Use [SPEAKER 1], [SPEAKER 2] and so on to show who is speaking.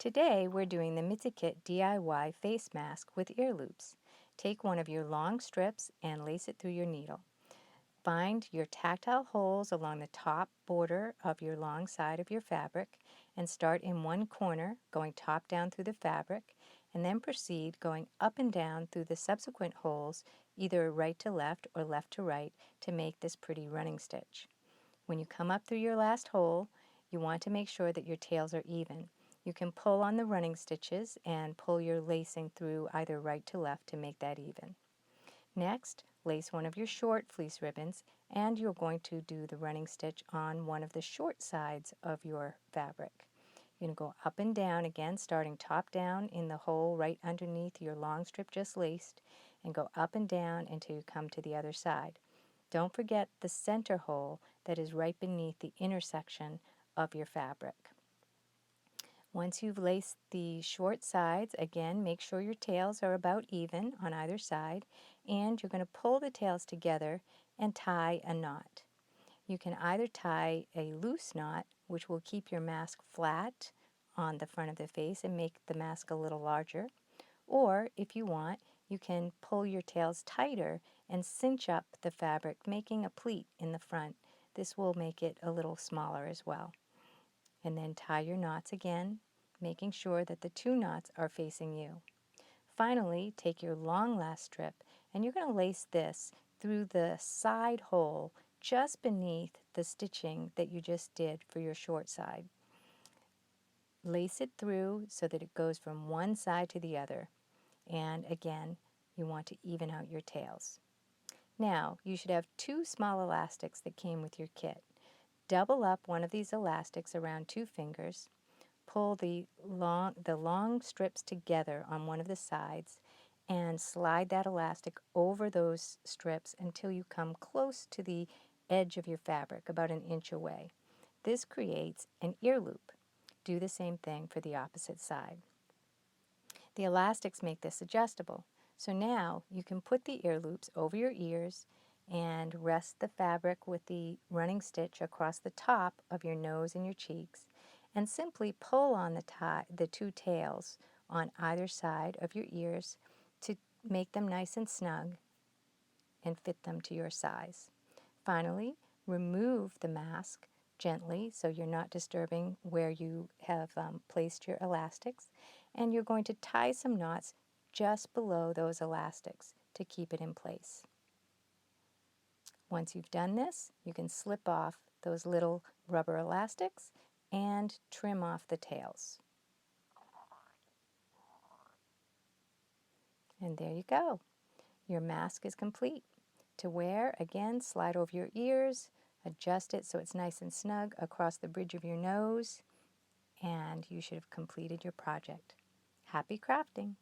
[SPEAKER 1] Today we're doing the Mitsy Kit DIY face mask with ear loops. Take one of your long strips and lace it through your needle. Find your tactile holes along the top border of your long side of your fabric and start in one corner, going top down through the fabric, and then proceed going up and down through the subsequent holes, either right to left or left to right, to make this pretty running stitch. When you come up through your last hole, you want to make sure that your tails are even. You can pull on the running stitches and pull your lacing through either right to left to make that even. Next, lace one of your short fleece ribbons, and you're going to do the running stitch on one of the short sides of your fabric. You're going to go up and down again, starting top down in the hole right underneath your long strip just laced, and go up and down until you come to the other side. Don't forget the center hole that is right beneath the intersection of your fabric. Once you've laced the short sides, again, make sure your tails are about even on either side, and you're going to pull the tails together and tie a knot. You can either tie a loose knot, which will keep your mask flat on the front of the face and make the mask a little larger, or if you want, you can pull your tails tighter and cinch up the fabric, making a pleat in the front. This will make it a little smaller as well. And then tie your knots again, making sure that the two knots are facing you. Finally, take your long last strip and you're going to lace this through the side hole just beneath the stitching that you just did for your short side. Lace it through so that it goes from one side to the other. And again, you want to even out your tails. Now, you should have two small elastics that came with your kit. Double up one of these elastics around 2 fingers, pull the long strips together on one of the sides, and slide that elastic over those strips until you come close to the edge of your fabric, about an inch away. This creates an ear loop. Do the same thing for the opposite side. The elastics make this adjustable. So now you can put the ear loops over your ears and rest the fabric with the running stitch across the top of your nose and your cheeks, and simply pull on the two tails on either side of your ears to make them nice and snug and fit them to your size. Finally, remove the mask gently so you're not disturbing where you have placed your elastics, and you're going to tie some knots just below those elastics to keep it in place. Once you've done this, you can slip off those little rubber elastics and trim off the tails. And there you go. Your mask is complete. To wear, again, slide over your ears, adjust it so it's nice and snug across the bridge of your nose, and you should have completed your project. Happy crafting!